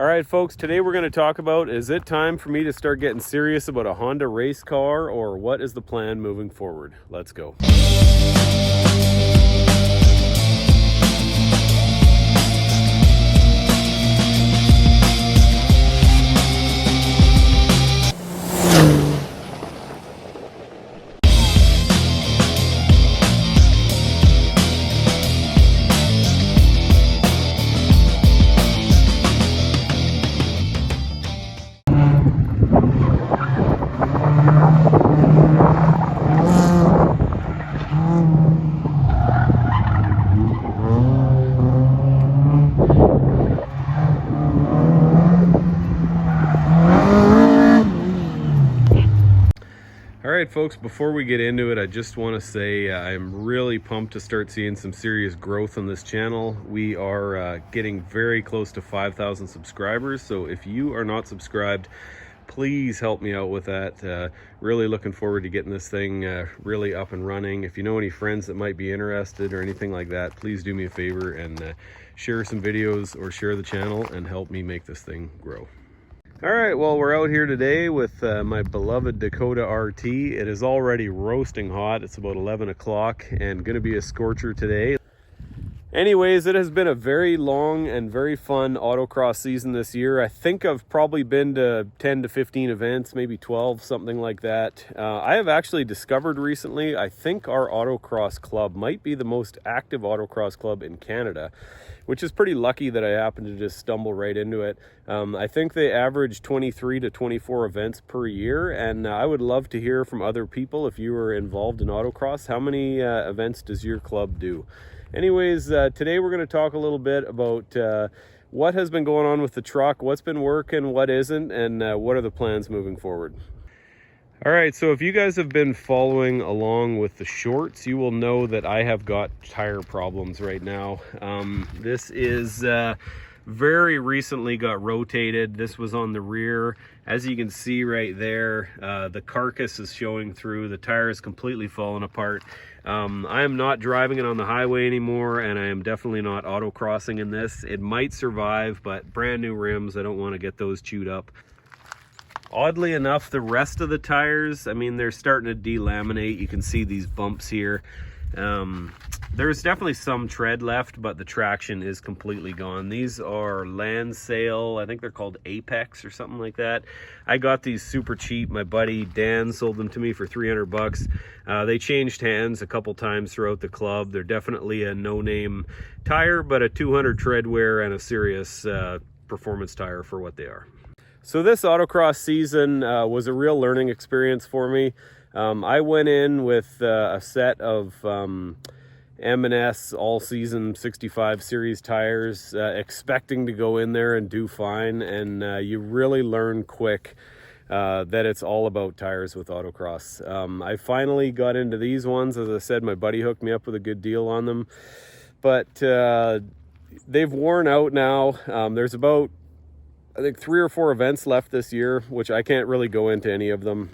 All right, folks, today we're going to talk about, is it time for me to start getting serious about a Honda race car, or what is the plan moving forward? Let's go. All right, folks, before we get into it, I just want to say I'm really pumped to start seeing some serious growth on this channel. We are getting very close to 5,000 subscribers, so if you are not subscribed, please help me out with that. Really looking forward to getting this thing really up and running. If you know any friends that might be interested or anything like that, please do me a favor and share some videos or share the channel and help me make this thing grow. All right, well, we're out here today with my beloved Dakota RT. It is already roasting hot. It's about 11 o'clock and gonna be a scorcher today. Anyways, it has been a very long and very fun autocross season this year. I think I've probably been to 10 to 15 events, maybe 12, something like that. I have actually discovered recently, I think our autocross club might be the most active autocross club in Canada, which is pretty lucky that I happened to just stumble right into it. I think they average 23 to 24 events per year, and I would love to hear from other people if you were involved in autocross. How many events does your club do? Anyways, today we're going to talk a little bit about what has been going on with the truck, what's been working, what isn't, and what are the plans moving forward. All right, so if you guys have been following along with the shorts, you will know that I have got tire problems right now. This is very recently got rotated. This was on the rear. As you can see right there, the carcass is showing through. The tire is completely fallen apart. I am not driving it on the highway anymore, and I am definitely not autocrossing in this. It might survive, but brand new rims, I don't want to get those chewed up. Oddly enough, the rest of the tires, I mean, they're starting to delaminate. You can see these bumps here. There's definitely some tread left, but the traction is completely gone. These are land sale. I think they're called Apex or something like that. I got these super cheap. My buddy Dan sold them to me for 300 bucks. They changed hands a couple times throughout the club. They're definitely a no-name tire, but a 200 tread wear and a serious performance tire for what they are. So this autocross season was a real learning experience for me. I went in with a set of M&S all-season 65 series tires, expecting to go in there and do fine, and you really learn quick that it's all about tires with autocross. I finally got into these ones. As I said, my buddy hooked me up with a good deal on them, but they've worn out now. There's about, I think, 3 or 4 events left this year, which I can't really go into any of them.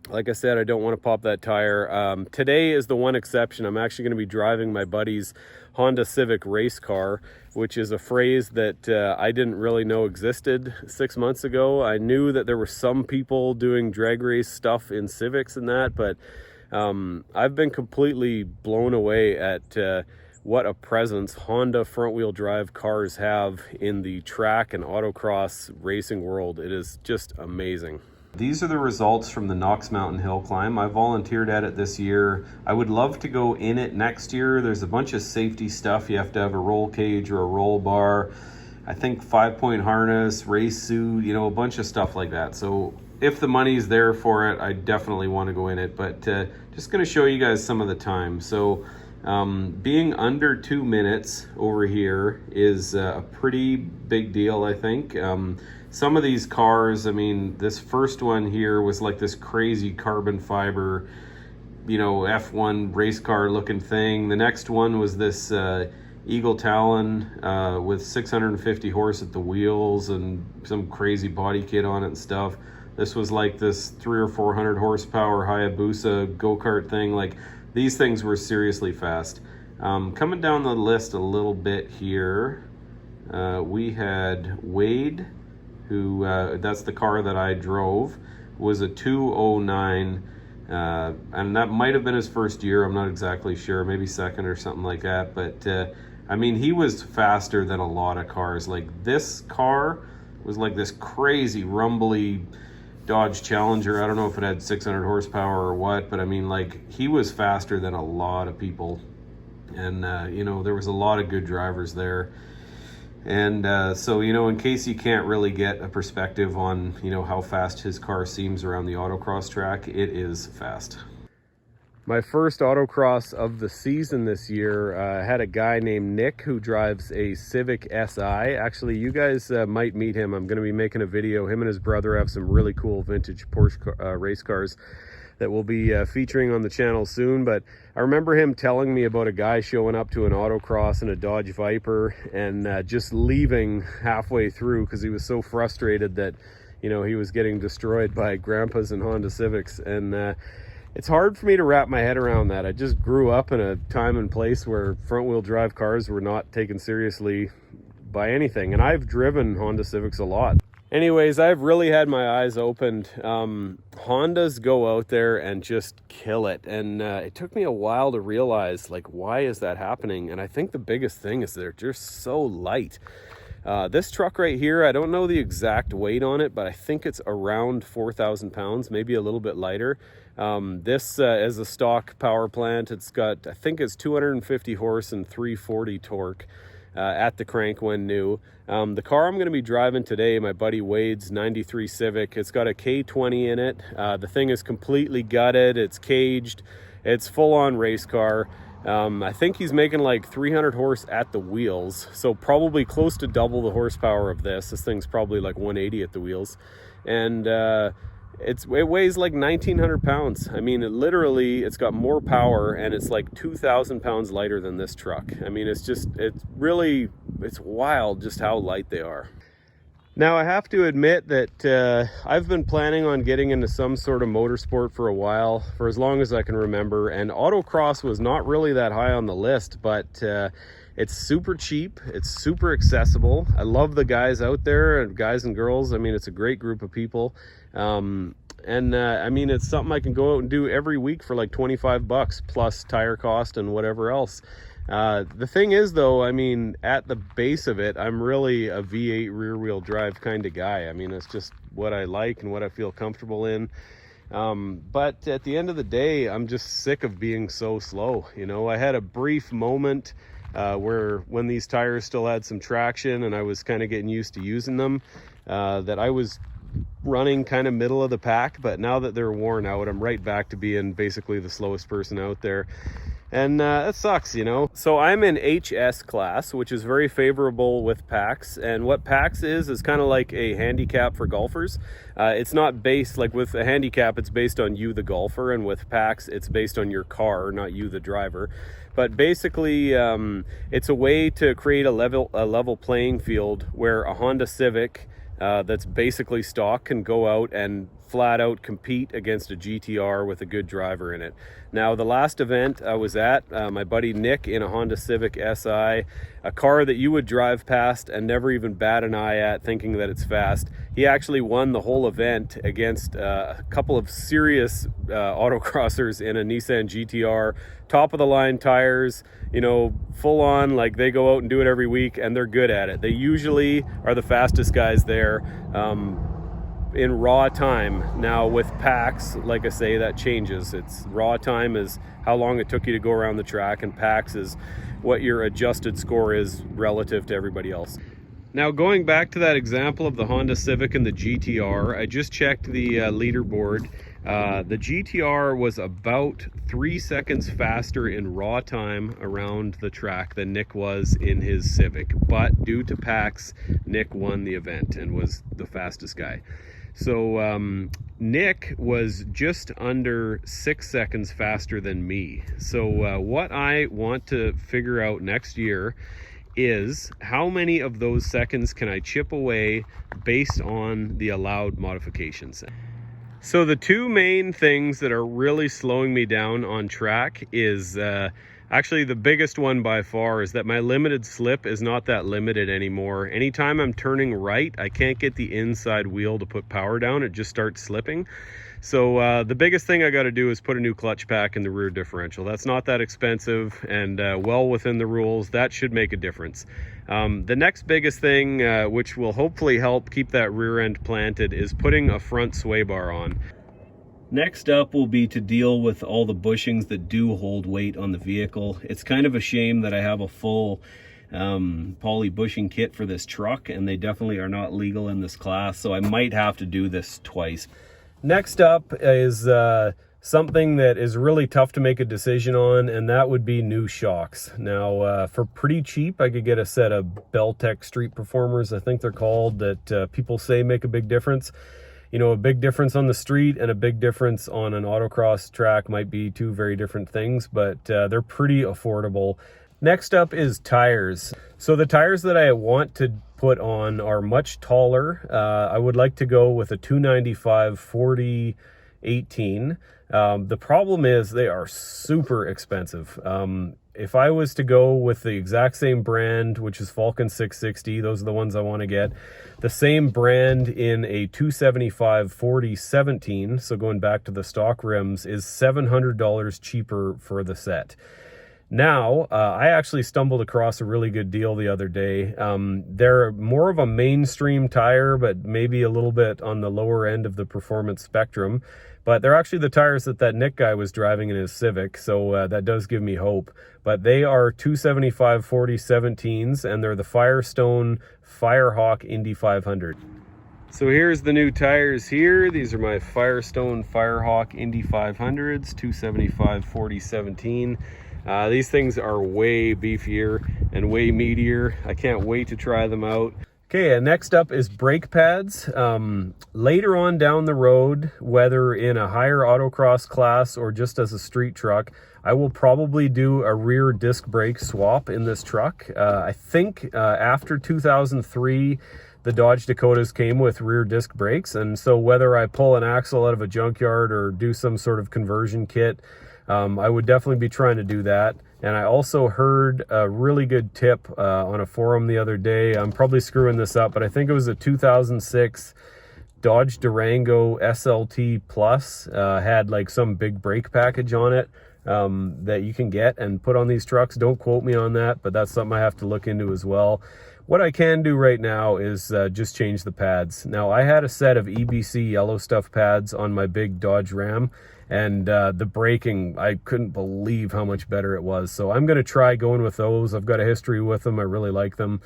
Like I said, I don't want to pop that tire. Today is the one exception. I'm actually going to be driving my buddy's Honda Civic race car, which is a phrase that I didn't really know existed 6 months ago. I knew that there were some people doing drag race stuff in Civics and that, but I've been completely blown away at what a presence Honda front-wheel drive cars have in the track and autocross racing world. It is just amazing. These are the results from the Knox Mountain Hill Climb. I volunteered at it this year. I would love to go in it next year. There's a bunch of safety stuff. You have to have a roll cage or a roll bar. I think 5-point harness, race suit, you know, a bunch of stuff like that. So if the money's there for it, I definitely want to go in it. But just going to show you guys some of the time. So being under 2 minutes over here is a pretty big deal, I think. Some of these cars, I mean, this first one here was like this crazy carbon fiber, you know, F1 race car looking thing. The next one was this Eagle Talon with 650 horse at the wheels and some crazy body kit on it and stuff. This was like this 300 or 400 horsepower Hayabusa go-kart thing. Like, these things were seriously fast. Coming down the list a little bit here, we had Wade, who that's the car that I drove, was a 209, and that might have been his first year. I'm not exactly sure, maybe second or something like that. But I mean, he was faster than a lot of cars. Like, this car was like this crazy rumbly Dodge Challenger. I don't know if it had 600 horsepower or what, but I mean, like, he was faster than a lot of people. And you know, there was a lot of good drivers there. And so, you know, in case you can't really get a perspective on, you know, how fast his car seems around the autocross track, it is fast. My first autocross of the season this year had a guy named Nick who drives a Civic Si. Actually, you guys might meet him. I'm going to be making a video. Him and his brother have some really cool vintage Porsche race cars that will be featuring on the channel soon. But I remember him telling me about a guy showing up to an autocross in a Dodge Viper and just leaving halfway through because he was so frustrated that, you know, he was getting destroyed by Grandpas and Honda Civics. And it's hard for me to wrap my head around that. I just grew up in a time and place where front-wheel drive cars were not taken seriously by anything, and I've driven Honda Civics a lot. Anyways, I've really had my eyes opened. Hondas go out there and just kill it. And it took me a while to realize, like, why is that happening? And I think the biggest thing is they're just so light. This truck right here, I don't know the exact weight on it, but I think it's around 4,000 pounds, maybe a little bit lighter. This is a stock power plant. It's got, I think it's 250 horse and 340 torque. At the crank when new. The car I'm going to be driving today, my buddy Wade's 93 Civic, it's got a K20 in it. The thing is completely gutted, it's caged, it's full-on race car. I think he's making like 300 horse at the wheels, so probably close to double the horsepower of this. This thing's probably like 180 at the wheels. And it weighs like 1,900 pounds. I mean, it's got more power, and it's like 2,000 pounds lighter than this truck. I mean, it's wild just how light they are. Now, I have to admit that I've been planning on getting into some sort of motorsport for a while, for as long as I can remember, and autocross was not really that high on the list, but it's super cheap, it's super accessible. I love the guys out there, and guys and girls. I mean, it's a great group of people. I mean, it's something I can go out and do every week for like 25 bucks plus tire cost and whatever else. The thing is, though, I mean, at the base of it, I'm really a V8 rear wheel drive kind of guy. I mean, it's just what I like and what I feel comfortable in. But at the end of the day, I'm just sick of being so slow. You know, I had a brief moment where when these tires still had some traction and I was kind of getting used to using them, that I was running kind of middle of the pack. But now that they're worn out, I'm right back to being basically the slowest person out there. And that sucks, you know. So I'm in HS class, which is very favorable with PAX. And what PAX is kind of like a handicap for golfers. It's not based, like with a handicap, it's based on you, the golfer. And with PAX, it's based on your car, not you, the driver. But basically, it's a way to create a level playing field where a Honda Civic that's basically stock can go out and flat out compete against a GTR with a good driver in it. Now, the last event I was at, my buddy Nick in a Honda Civic Si, a car that you would drive past and never even bat an eye at, thinking that it's fast. He actually won the whole event against a couple of serious autocrossers in a Nissan GTR, top of the line tires, you know, full on, like they go out and do it every week and they're good at it. They usually are the fastest guys there. In raw time. Now with PAX, like I say, that changes. It's raw time is how long it took you to go around the track, and PAX is what your adjusted score is relative to everybody else. Now, going back to that example of the Honda Civic and the GTR, I just checked the leaderboard. The GTR was about 3 seconds faster in raw time around the track than Nick was in his Civic, but due to PAX, Nick won the event and was the fastest guy. So Nick was just under 6 seconds faster than me. So what I want to figure out next year is how many of those seconds can I chip away based on the allowed modifications. So the two main things that are really slowing me down on track is Actually, the biggest one by far is that my limited slip is not that limited anymore. Anytime I'm turning right, I can't get the inside wheel to put power down. It just starts slipping. So the biggest thing I got to do is put a new clutch pack in the rear differential. That's not that expensive and well within the rules. That should make a difference. The next biggest thing, which will hopefully help keep that rear end planted, is putting a front sway bar on. Next up will be to deal with all the bushings that do hold weight on the vehicle. It's kind of a shame that I have a full poly bushing kit for this truck, and they definitely are not legal in this class, so I might have to do this twice. Next up is something that is really tough to make a decision on, and that would be new shocks. Now, for pretty cheap, I could get a set of Beltec Street Performers, I think they're called, that people say make a big difference. You know, a big difference on the street and a big difference on an autocross track might be two very different things, but they're pretty affordable. Next up is tires. So the tires that I want to put on are much taller. I would like to go with a 295/40/18. The problem is they are super expensive. If I was to go with the exact same brand, which is Falcon 660, those are the ones I want to get. The same brand in a 275/40/17, so going back to the stock rims, is $700 cheaper for the set. Now, I actually stumbled across a really good deal the other day. They're more of a mainstream tire, but maybe a little bit on the lower end of the performance spectrum. But they're actually the tires that Nick guy was driving in his Civic, so that does give me hope. But they are 275/40/17s, and they're the Firestone Firehawk Indy 500. So here's the new tires here. These are my Firestone Firehawk Indy 500s, 275/40/17. These things are way beefier and way meatier. I can't wait to try them out. Okay, and next up is brake pads. Later on down the road, whether in a higher autocross class or just as a street truck, I will probably do a rear disc brake swap in this truck. I think after 2003, the Dodge Dakotas came with rear disc brakes, and so whether I pull an axle out of a junkyard or do some sort of conversion kit, I would definitely be trying to do that. And I also heard a really good tip on a forum the other day. I'm probably screwing this up, but I think it was a 2006 Dodge Durango SLT Plus. Had like some big brake package on it that you can get and put on these trucks. Don't quote me on that, but that's something I have to look into as well. What I can do right now is just change the pads. Now, I had a set of EBC yellow stuff pads on my big Dodge Ram, and the braking, I couldn't believe how much better it was. So I'm going to try going with those. I've got a history with them. I really like them.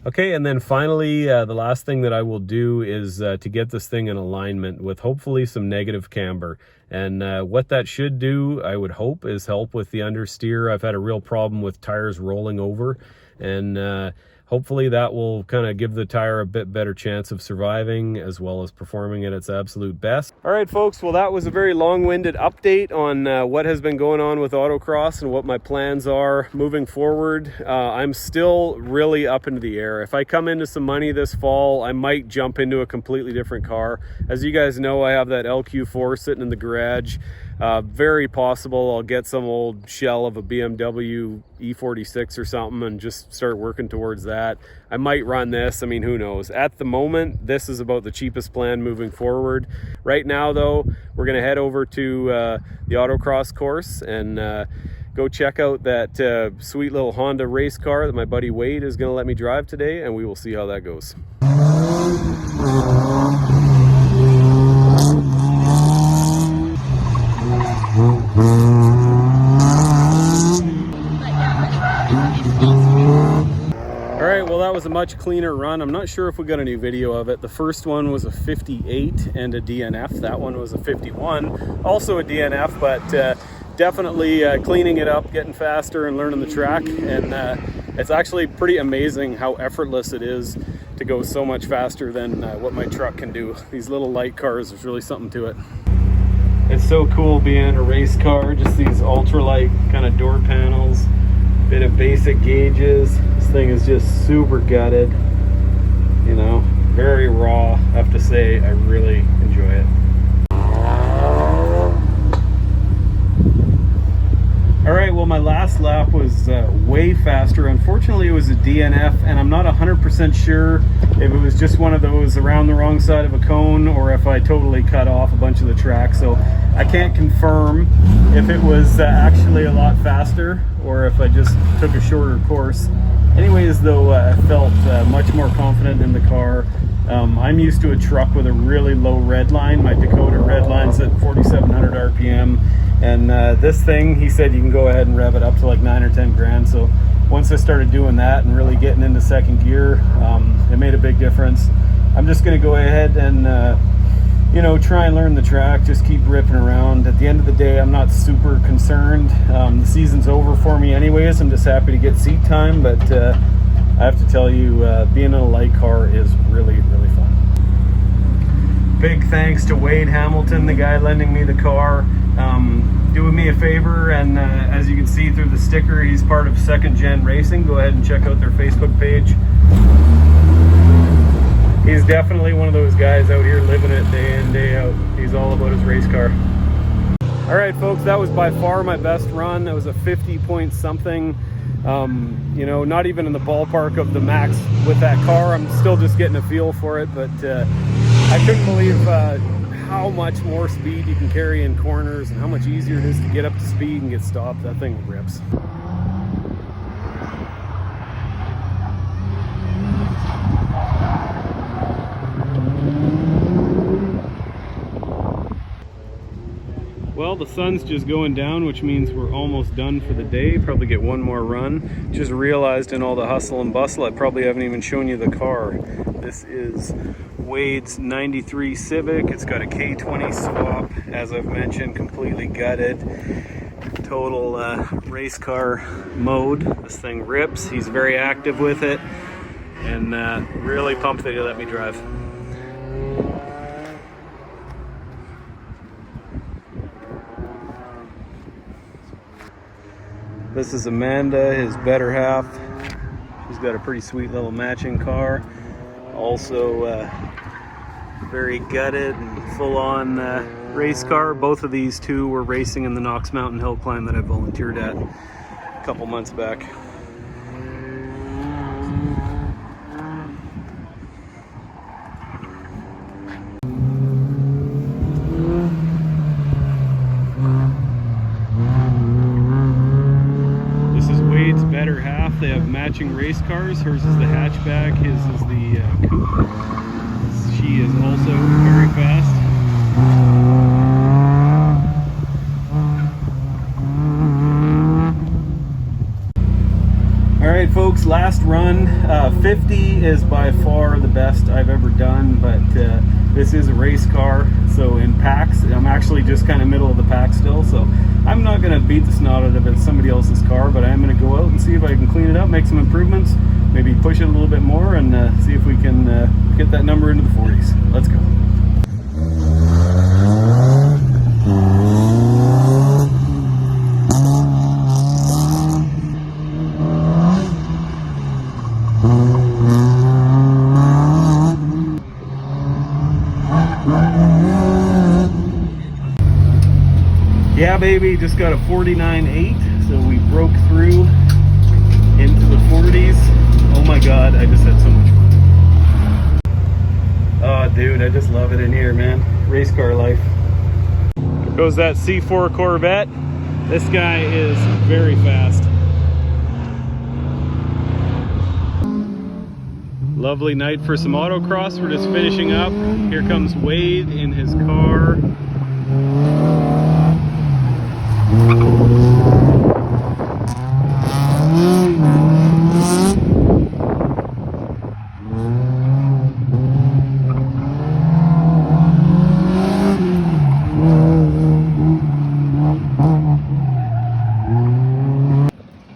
Okay, and then finally, the last thing that I will do is to get this thing in alignment with hopefully some negative camber. And what that should do, I would hope, is help with the understeer. I've had a real problem with tires rolling over, and hopefully that will kind of give the tire a bit better chance of surviving as well as performing at its absolute best. All right, folks, well, that was a very long-winded update on what has been going on with autocross and what my plans are moving forward. I'm still really up into the air. If I come into some money this fall, I might jump into a completely different car. As you guys know, I have that LQ4 sitting in the garage. Very possible I'll get some old shell of a BMW E46 or something and just start working towards that. I might run this. I mean, who knows? At the moment, this is about the cheapest plan moving forward. Right now, though, we're going to head over to the autocross course and go check out that sweet little Honda race car that my buddy Wade is going to let me drive today, and we will see how that goes. Alright, well, that was a much cleaner run. I'm not sure if we got any video of it. The first one was a 58 and a DNF. That one was a 51, also a DNF, but definitely cleaning it up, getting faster and learning the track. And it's actually pretty amazing how effortless it is to go so much faster than what my truck can do. These little light cars, there's really something to it. It's so cool being in a race car, just these ultralight kind of door panels, bit of basic gauges. This thing is just super gutted, you know, very raw. I have to say, I really enjoy it. All right, well, my last way faster. Unfortunately, it was a DNF, and I'm not 100% sure if it was just one of those around the wrong side of a cone or if I totally cut off a bunch of the track. So I can't confirm if it was actually a lot faster or if I just took a shorter course. Anyways, though, I felt much more confident in the car. I'm used to a truck with a really low red line. My Dakota red line's at 4,700 RPM. And this thing, he said you can go ahead and rev it up to like 9 or 10 grand. So once I started doing that and really getting into second gear, it made a big difference. I'm just going to go ahead and, you know, try and learn the track, just keep ripping around. At the end of the day, I'm not super concerned. The season's over for me anyways. I'm just happy to get seat time, but I have to tell you, being in a light car is really, really fun. Big thanks to Wade Hamilton, the guy lending me the car. Doing me a favor, and as you can see through the sticker, he's part of Second Gen Racing. Go ahead and check out their Facebook page. He's definitely one of those guys out here living it day in, day out. He's all about his race car. All right, folks, that was by far my best run. That was a 50 point something. You know, not even in the ballpark of the max with that car. I'm still just getting a feel for it, but I couldn't believe how much more speed you can carry in corners and how much easier it is to get up to speed and get stopped. That thing rips. Well, the sun's just going down, which means we're almost done for the day. Probably get one more run. Just realized in all the hustle and bustle, I probably haven't even shown you the car. This is Wade's 93 Civic. It's got a K20 swap, as I've mentioned, completely gutted. Total race car mode. This thing rips. He's very active with it, and really pumped that he let me drive. This is Amanda, his better half. She's got a pretty sweet little matching car. Also very gutted and full-on race car. Both of these two were racing in the Knox Mountain Hill Climb that I volunteered at a couple months back. Better half. They have matching race cars. Hers is the hatchback, his is the coupe. She is also very fast. All right, folks, last run. 50 is by far the best I've ever done, but this is a race car, so in packs, I'm actually just kind of middle of the pack still, so I'm not going to beat the snot out of it. It's somebody else's car, but I am going to go out and see if I can clean it up, make some improvements, maybe push it a little bit more, and see if we can get that number into the 40s. Let's go. Yeah, baby, just got a 49.8, so we broke through into the 40s. Oh my god, I just had so much fun. Oh, dude, I just love it in here, man. Race car life. There goes that C4 Corvette. This guy is very fast. Lovely night for some autocross. We're just finishing up. Here comes Wade in his car.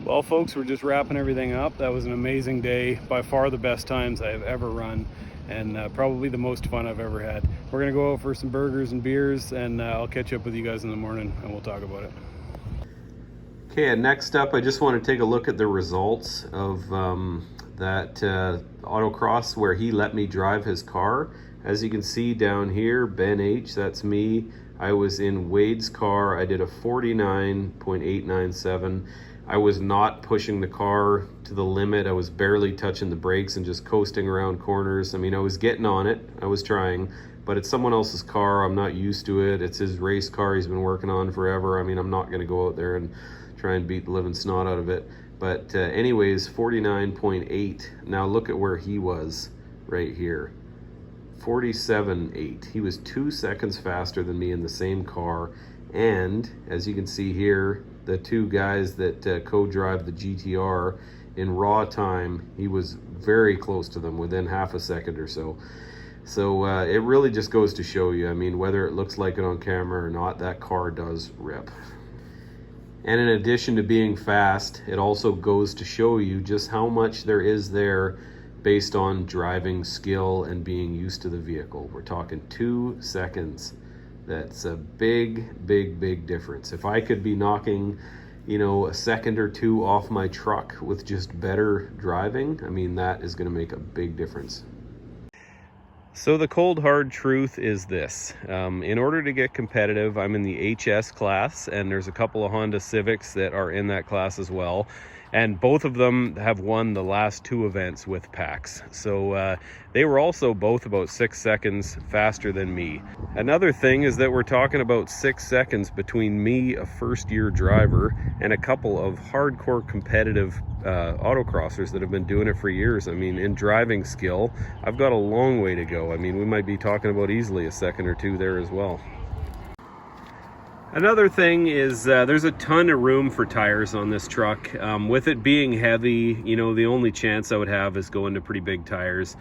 Well, folks, we're just wrapping everything up. That was an amazing day. By far the best times I have ever run, and probably the most fun I've ever had. We're gonna go out for some burgers and beers, and I'll catch up with you guys in the morning and we'll talk about it. Okay, and next up, I just want to take a look at the results of that autocross where he let me drive his car. As you can see down here, Ben H, that's me. I was in Wade's car. I did a 49.897. I was not pushing the car to the limit. I was barely touching the brakes and just coasting around corners. I mean, I was getting on it, I was trying, but it's someone else's car. I'm not used to it. It's his race car he's been working on forever. I mean, I'm not gonna go out there and try and beat the living snot out of it. But anyways, 49.8. Now look at where he was right here. 47.8. He was 2 seconds faster than me in the same car. And as you can see here, the two guys that co-drive the GTR, in raw time, he was very close to them, within half a second or so. So it really just goes to show you, I mean, whether it looks like it on camera or not, that car does rip. And in addition to being fast, it also goes to show you just how much there is there based on driving skill and being used to the vehicle. We're talking 2 seconds. That's a big, big, big difference. If I could be knocking, you know, a second or two off my truck with just better driving, I mean, that is going to make a big difference. So the cold hard truth is this. In order to get competitive, I'm in the HS class, and there's a couple of Honda Civics that are in that class as well. And both of them have won the last 2 events with packs. So they were also both about 6 seconds faster than me. Another thing is that we're talking about 6 seconds between me, a first-year driver, and a couple of hardcore competitive autocrossers that have been doing it for years. I mean, in driving skill, I've got a long way to go. I mean, we might be talking about easily a second or two there as well. Another thing is there's a ton of room for tires on this truck. With it being heavy, you know, the only chance I would have is going to pretty big tires.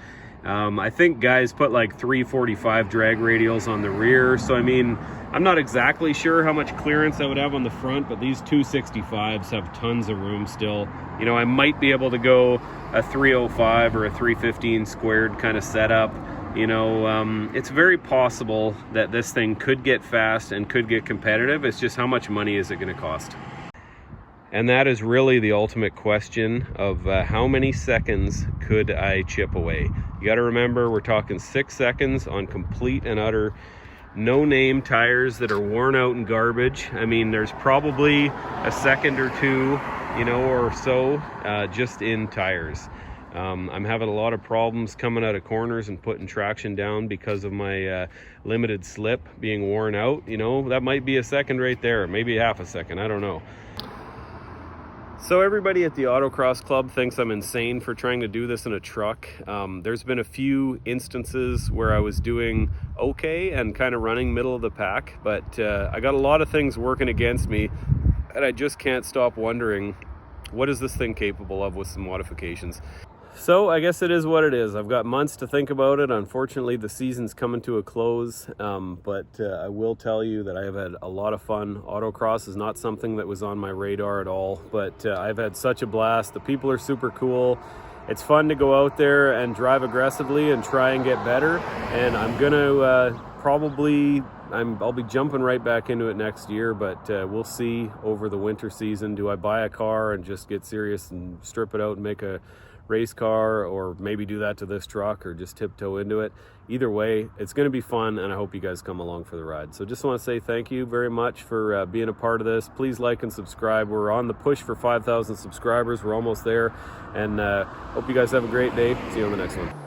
I think guys put like 345 drag radials on the rear, so I mean, I'm not exactly sure how much clearance I would have on the front, but these 265s have tons of room still. You know, I might be able to go a 305 or a 315 squared kind of setup. You know, it's very possible that this thing could get fast and could get competitive. It's just how much money is it going to cost? And that is really the ultimate question of how many seconds could I chip away? You got to remember, we're talking 6 seconds on complete and utter no-name tires that are worn out and garbage. I mean, there's probably a second or two, you know, or so just in tires. I'm having a lot of problems coming out of corners and putting traction down because of my limited slip being worn out. You know, that might be a second right there, maybe half a second, I don't know. So everybody at the Autocross Club thinks I'm insane for trying to do this in a truck. There's been a few instances where I was doing okay and kind of running middle of the pack, but I got a lot of things working against me, and I just can't stop wondering, what is this thing capable of with some modifications? So I guess it is what it is. I've got months to think about it. Unfortunately, the season's coming to a close, but I will tell you that I have had a lot of fun. Autocross is not something that was on my radar at all, but I've had such a blast. The people are super cool. It's fun to go out there and drive aggressively and try and get better. And I'm gonna I'll be jumping right back into it next year, but we'll see over the winter season. Do I buy a car and just get serious and strip it out and make a race car, or maybe do that to this truck, or just tiptoe into it? Either way, it's going to be fun, and I hope you guys come along for the ride. So just want to say thank you very much for being a part of this. Please like and subscribe. We're on the push for 5,000 subscribers. We're almost there, and hope you guys have a great day. See you on the next one.